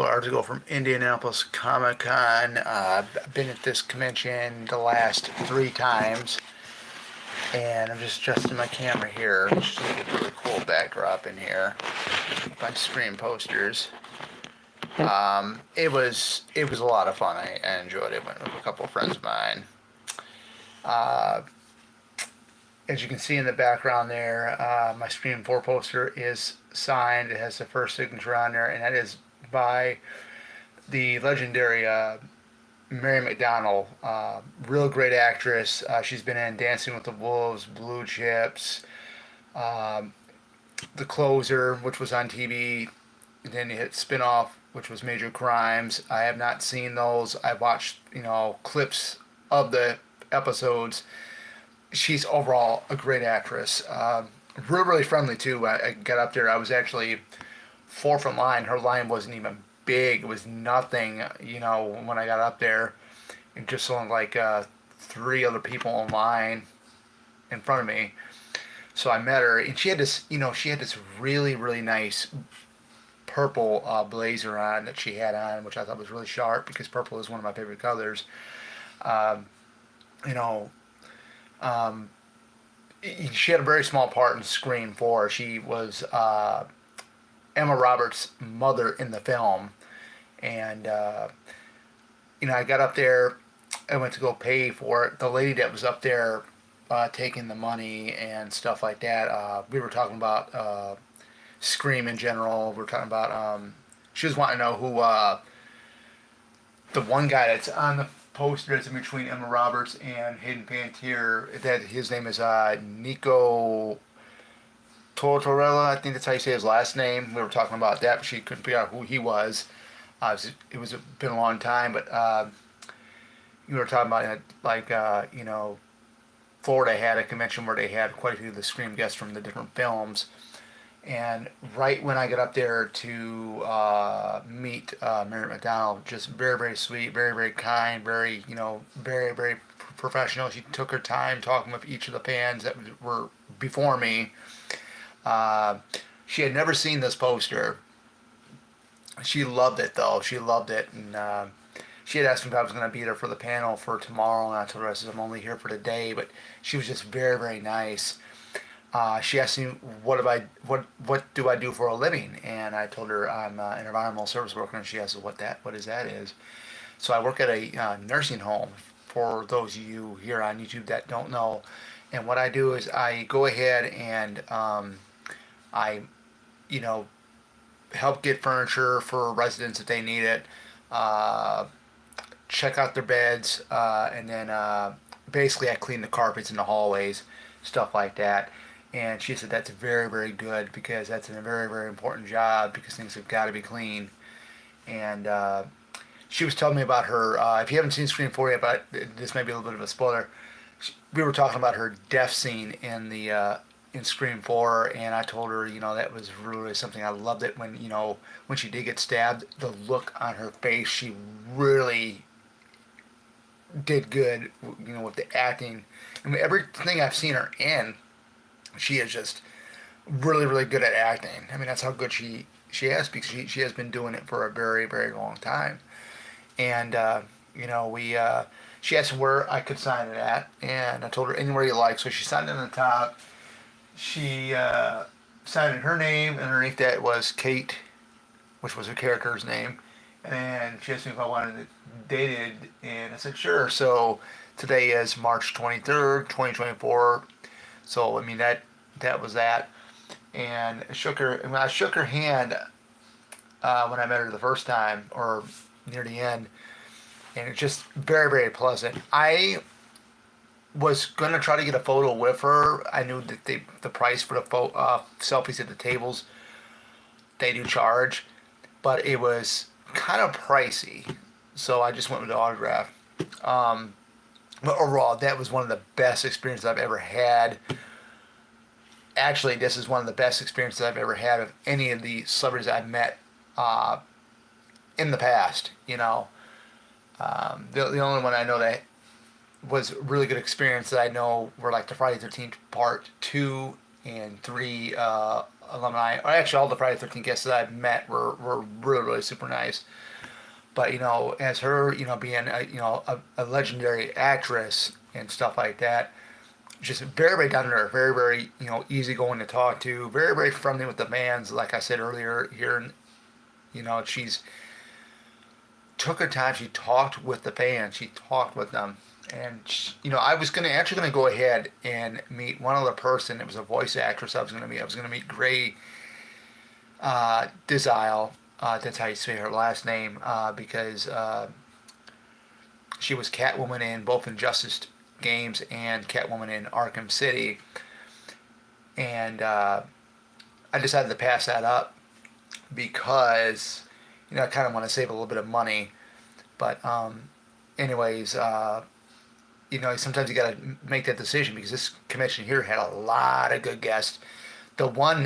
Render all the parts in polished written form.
Article from Indianapolis Comic-Con. I've been at this convention the last 3 times, and I'm just adjusting my camera here. Just to get a really cool backdrop in here. My screen posters. It was a lot of fun. I enjoyed it. Went with a couple of friends of mine. Uh, as you can see in the background there, my Scream 4 poster is signed. It has the first signature on there, and that is by the legendary Mary McDonnell. Real great actress. She's been in Dancing with the Wolves, Blue Chips, um, The Closer, which was on TV. And then you hit Spinoff, which was Major Crimes. I have not seen those. I watched, clips of the episodes. She's overall a great actress. Really, really friendly too. I got up there. I was actually fourth in line. Her line wasn't even big. It was nothing, when I got up there. It just only like 3 other people in line in front of me. So I met her, and she had this really, really nice purple blazer on that she had on, which I thought was really sharp because purple is one of my favorite colors. Um, you know, um, she had a very small part in Scream 4. She was Emma Roberts' mother in the film, and I got up there. I went to go pay for it. The lady that was up there taking the money and stuff like that. We were talking about Scream in general. We were talking about. She was wanting to know who the one guy that's on the poster that's in between Emma Roberts and Hayden Panettiere. That his name is Nico Tortorella. I think that's how you say his last name. We were talking about that, but she couldn't figure out who he was. It was been a long time, but you were talking about Florida had a convention where they had quite a few of the Scream guests from the different films. And right when I got up there to meet Mary McDonnell, just very, very sweet, very, very kind, very, very, very professional. She took her time talking with each of the fans that were before me. Uh, she had never seen this poster. She loved it, though. She loved it. And she had asked me if I was going to be there for the panel for tomorrow. And I told her, I said, I'm only here for today. But she was just very, very nice. She asked me what do I do for a living, and I told her I'm an environmental service worker, and she asked what is that is. So I work at a nursing home. For those of you here on YouTube that don't know, and what I do is I go ahead and I you know help get furniture for residents if they need it, uh, check out their beds, and then basically I clean the carpets in the hallways, stuff like that. And she said that's very, very good because that's a very, very important job because things have got to be clean. And she was telling me about her. If you haven't seen Scream 4 yet, but this may be a little bit of a spoiler. We were talking about her death scene in Scream 4, and I told her, that was really something. I loved it when she did get stabbed. The look on her face, she really did good, with the acting. I mean, everything I've seen her in, she is just really, really good at acting. I mean, that's how good she is because she has been doing it for a very, very long time. And, we she asked where I could sign it at, and I told her anywhere you like. So she signed it on the top. She signed in her name, and underneath that was Kate, which was her character's name. And she asked me if I wanted it dated, and I said sure. So today is March 23rd, 2024. So I mean that was that, and when I shook her hand when I met her the first time or near the end, and it's just very, very pleasant. I was gonna try to get a photo with her. I knew that the price for the selfies at the tables they do charge, but it was kind of pricey, so I just went with the autograph. Um, but overall, that was one of the best experiences I've ever had. Actually, this is one of the best experiences I've ever had of any of the celebrities I've met uh, in the past. The only one I know that was a really good experience that I know were like the Friday 13th Part 2 and 3 alumni, or actually all the Friday the 13th guests that I've met were really, really super nice. But as her, being a legendary actress and stuff like that, just very, very down to earth, very, very, easygoing to talk to, very, very friendly with the fans. Like I said earlier, here, she's took her time. She talked with the fans. She talked with them. And I was gonna go ahead and meet one other person. It was a voice actress I was gonna meet. I was gonna meet Gray Desile. That's how you say her last name. Because she was Catwoman in both Injustice games and Catwoman in Arkham City. And I decided to pass that up because I kind of want to save a little bit of money. But anyways, sometimes you got to make that decision because this convention here had a lot of good guests. The one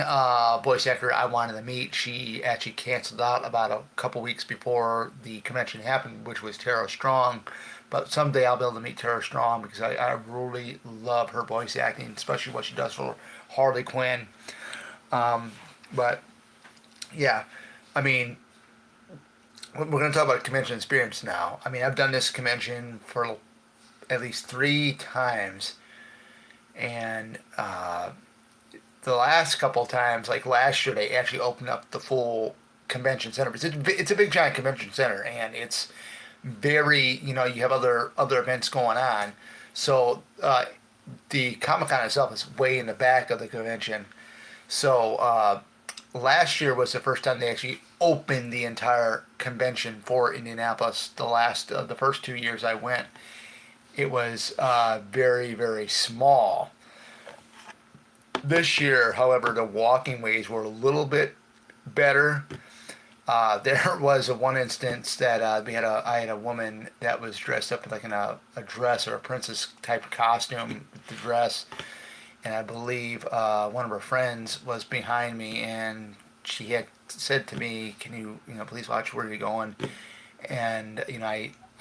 voice actor I wanted to meet, she actually canceled out about a couple weeks before the convention happened, which was Tara Strong. But someday I'll be able to meet Tara Strong because I really love her voice acting, especially what she does for Harley Quinn. But yeah, I mean, we're going to talk about convention experience now. I mean, I've done this convention for at least 3 times, and the last couple of times, like last year, they actually opened up the full convention center. It's a big giant convention center, and it's very, you have other events going on. So the Comic-Con itself is way in the back of the convention. So last year was the first time they actually opened the entire convention for Indianapolis. The first 2 years I went, it was very, very small. This year, however, the walking ways were a little bit better. There was one instance that I had a woman that was dressed up like in a dress or a princess type costume with the dress, and I believe one of her friends was behind me, and she had said to me, "Can you please watch where you're going?" And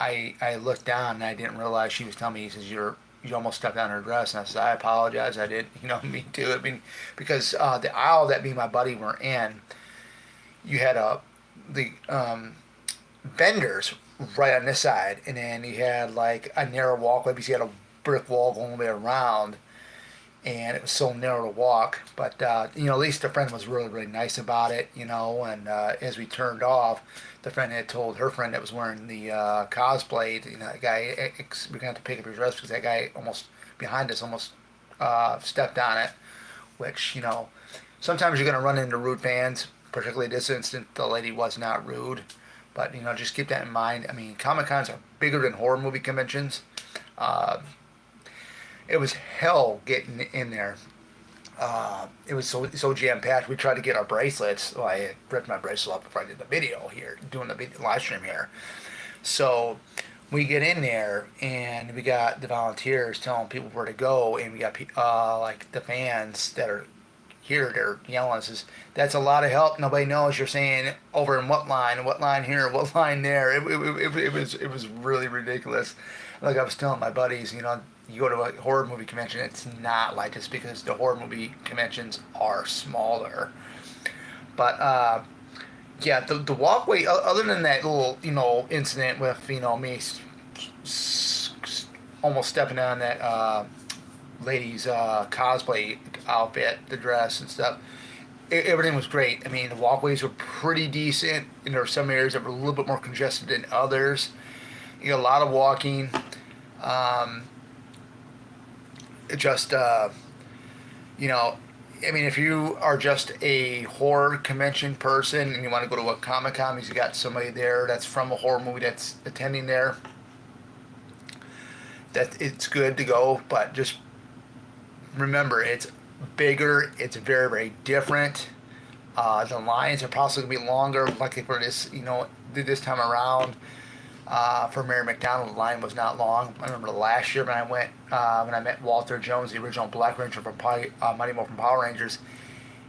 I looked down and I didn't realize she was telling me. He says, you almost stepped on her dress," and I said, "I apologize. I didn't me too." I mean, because the aisle that me and my buddy were in, you had the vendors right on this side, and then you had like a narrow walkway because you had a brick wall going all the way around, and it was so narrow to walk. But at least the friend was really, really nice about it, and as we turned off, the friend had told her friend that was wearing the cosplay, that guy, we're going to have to pick up your dress because that guy almost behind us almost stepped on it, which, sometimes you're going to run into rude fans. Particularly this instant, the lady was not rude. But, just keep that in mind. I mean, Comic-Cons are bigger than horror movie conventions. It was hell getting in there. It was so jam-packed. We tried to get our bracelets. Well, I ripped my bracelet off before I did the video here, doing the live stream here. So we get in there, and we got the volunteers telling people where to go, and we got like the fans that are here, they're yelling. Says, "That's a lot of help. Nobody knows you're saying over in what line here, what line there." It was really ridiculous. Like I was telling my buddies, you go to a horror movie convention, it's not like this because the horror movie conventions are smaller. But yeah, the walkway, other than that little incident with me almost stepping on that lady's cosplay outfit, the dress and stuff, everything was great. I mean, the walkways were pretty decent, and there were some areas that were a little bit more congested than others. You got a lot of walking. I mean, if you are just a horror convention person and you want to go to a Comic-Con because you got somebody there that's from a horror movie that's attending there, that it's good to go. But just remember, it's bigger. It's very, very different. The lines are possibly going to be longer. Luckily for this time around, for Mary McDonnell, the line was not long. I remember last year when I went, when I met Walter Jones, the original Black Ranger from Mighty Morphin Power Rangers.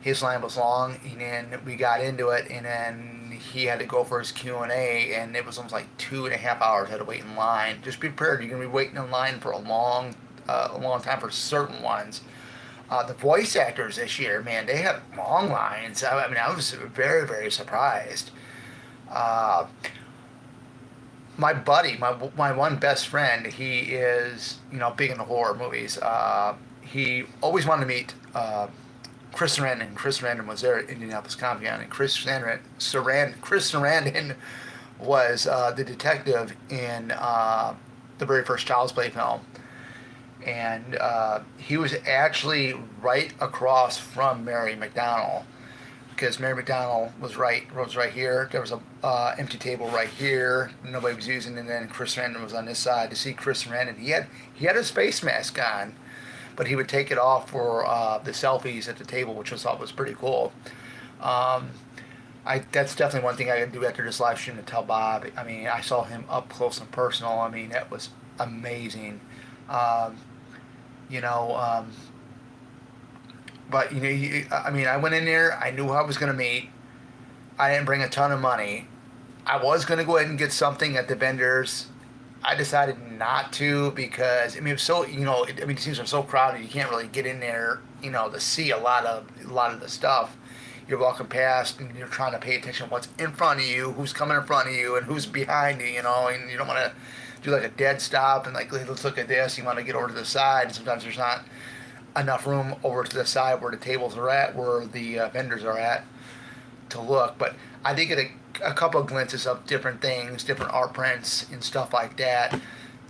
His line was long, and then we got into it, and then he had to go for his Q&A, and it was almost like 2.5 hours. I had to wait in line. Just be prepared. You're going to be waiting in line for a long time for certain ones. The voice actors this year, man, they had long lines. I mean, I was very, very surprised. Uh, my buddy, my one best friend, he is big into horror movies. He always wanted to meet Chris Sarandon. Chris Sarandon was there at Indianapolis Comic-Con, and Chris Sarandon was the detective in the very first Child's Play film, and he was actually right across from Mary McDonnell, because Mary McDonnell was right here. There was a empty table right here. Nobody was using it, and then Chris Sarandon was on this side. To see Chris Sarandon, he had his face mask on, but he would take it off for the selfies at the table, which I thought was pretty cool. Um, that's definitely one thing I can do after this live stream to tell Bob. I mean, I saw him up close and personal. I mean, that was amazing. Um, you know, um, but I mean, I went in there. I knew who I was going to meet. I didn't bring a ton of money. I was going to go ahead and get something at the vendors. I decided not to because I mean, it was so I mean, it seems so crowded. You can't really get in there, to see a lot of the stuff. You're walking past and you're trying to pay attention to what's in front of you, who's coming in front of you, and who's behind you. And you don't want to do like a dead stop and like, let's look at this. You want to get over to the side, and sometimes there's not enough room over to the side where the tables are at, where the vendors are at, to look. But I did get a couple of glimpses of different things, different art prints and stuff like that.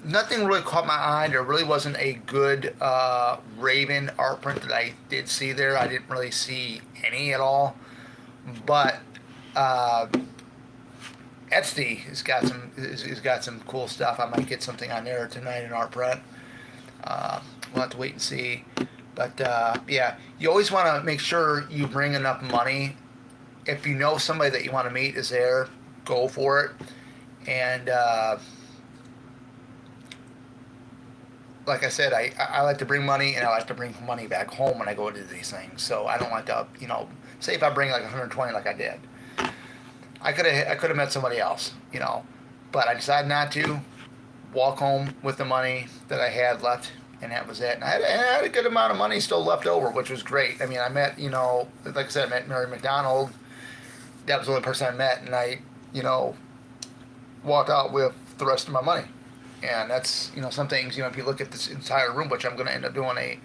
Nothing really caught my eye. There really wasn't a good Raven art print that I did see there. I didn't really see any at all. But Etsy has got some cool stuff. I might get something on there tonight in art print. We'll have to wait and see. But yeah, you always want to make sure you bring enough money. If you know somebody that you want to meet is there, go for it. And like I said, I like to bring money, and I like to bring money back home when I go to these things. So I don't like to, say if I bring like 120 like I did. I could have met somebody else, but I decided not to. Walk home with the money that I had left, and that was it. And I had a good amount of money still left over, which was great. I mean, I met, like I said, I met Mary McDonnell. That was the only person I met, and I, walked out with the rest of my money. And that's, some things, if you look at this entire room, which I'm going to end up doing a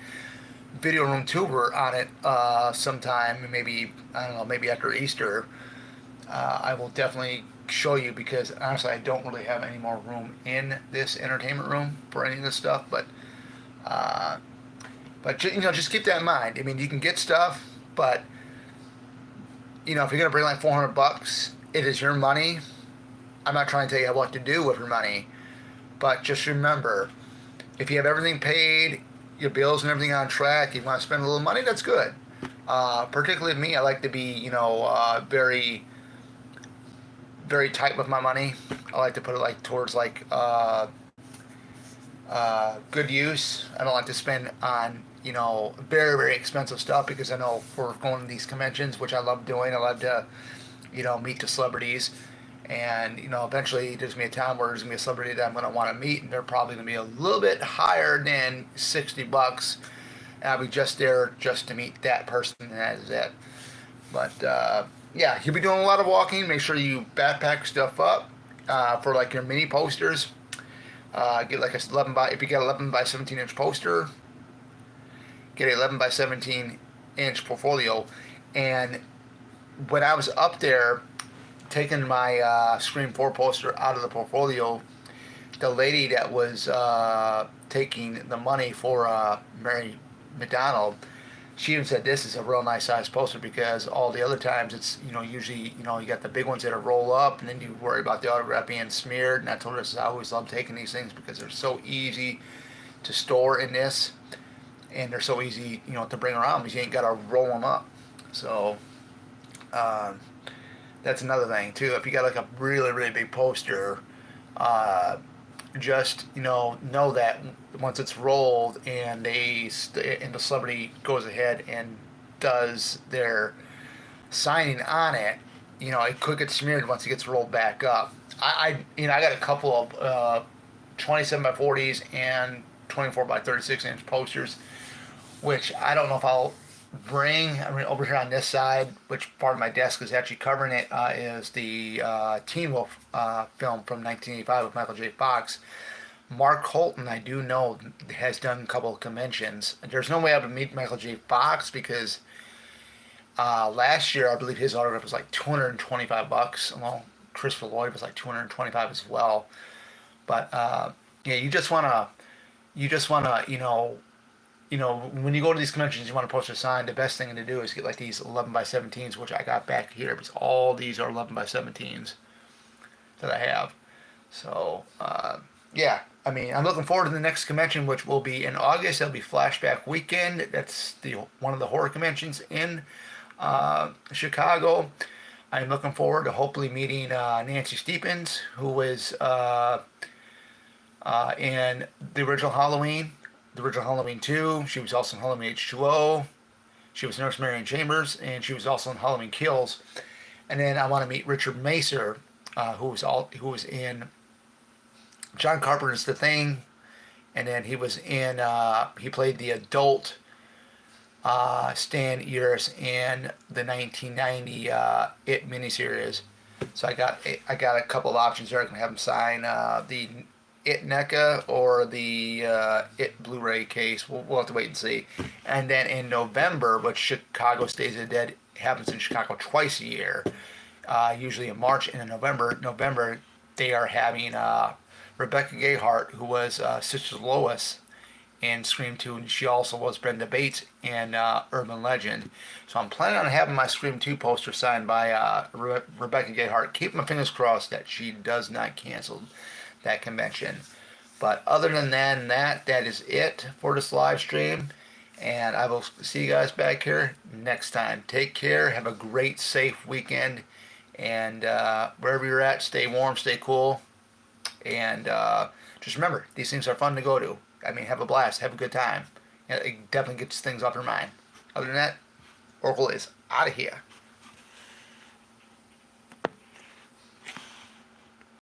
video room tour on it sometime, maybe, I don't know, maybe after Easter, I will definitely show you, because honestly I don't really have any more room in this entertainment room for any of this stuff, but just keep that in mind. I mean, you can get stuff, but if you're gonna bring like $400, it is your money. I'm not trying to tell you what to do with your money, but just remember, if you have everything paid, your bills and everything on track, you want to spend a little money, that's good. Particularly me, I like to be very, very tight with my money. I like to put it like towards like good use. I don't like to spend on very, very expensive stuff, because I know for going to these conventions, which I love doing, I love to meet the celebrities, and eventually there's gonna be a time where there's gonna be a celebrity that I'm gonna want to meet, and they're probably gonna be a little bit higher than $60, and I'll be just there just to meet that person, and that is it. But yeah, you'll be doing a lot of walking. Make sure you backpack stuff up for like your mini posters. Get like if you got 11 by 17 inch poster, get an 11 by 17 inch portfolio. And when I was up there taking my Scream 4 poster out of the portfolio, the lady that was taking the money for Mary McDonnell, she even said this is a real nice size poster, because all the other times it's usually you got the big ones that roll up, and then you worry about the autograph being smeared. And I told her, I always love taking these things because they're so easy to store in this, and they're so easy to bring around, because you ain't got to roll them up. So that's another thing too. If you got like a really, really big poster, just know that once it's rolled and the celebrity goes ahead and does their signing on it, it could get smeared once it gets rolled back up. I got a couple of 27 by 40s and 24 by 36 inch posters. which I don't know if I'll bring. I mean, over here on this side, which part of my desk is actually covering it, is the Teen Wolf film from 1985 with Michael J. Fox. Mark Holton, I do know, has done a couple of conventions. There's no way I would meet Michael J. Fox because last year I believe his autograph was like $225. Well, Christopher Lloyd was like 225 as well. But yeah, you just wanna, when you go to these conventions, you want to post a sign. The best thing to do is get like these 11 by 17s, which I got back here because all these are 11 by 17s that I have. So yeah, I mean, I'm looking forward to the next convention, which will be in August. It'll be Flashback Weekend. That's the one of the horror conventions in Chicago. I'm looking forward to hopefully meeting Nancy Stephens, who is in the original Halloween, 2. She was also in Halloween H2O. She was Nurse Marion Chambers, and she was also in Halloween Kills. And then I want to meet Richard Macer, who was in John Carpenter's The Thing, and then he was in he played the adult Stan Ears in the 1990 It miniseries. So I got a couple of options there. I can have him sign the It NECA or the It Blu-ray case. We'll have to wait and see. And then in November, which Chicago Stays of the Dead happens in Chicago twice a year, usually in March and in November they are having Rebecca Gayheart, who was Sister Lois in Scream 2, and she also was Brenda Bates in Urban Legend. So I'm planning on having my Scream 2 poster signed by Rebecca Gayheart. Keep my fingers crossed that she does not cancel that convention. But other than that is it for this live stream. And I will see you guys back here next time. Take care. Have a great, safe weekend. And wherever you're at, stay warm, stay cool. And just remember, these things are fun to go to. I mean, have a blast. Have a good time. It definitely gets things off your mind. Other than that, Oracle is out of here.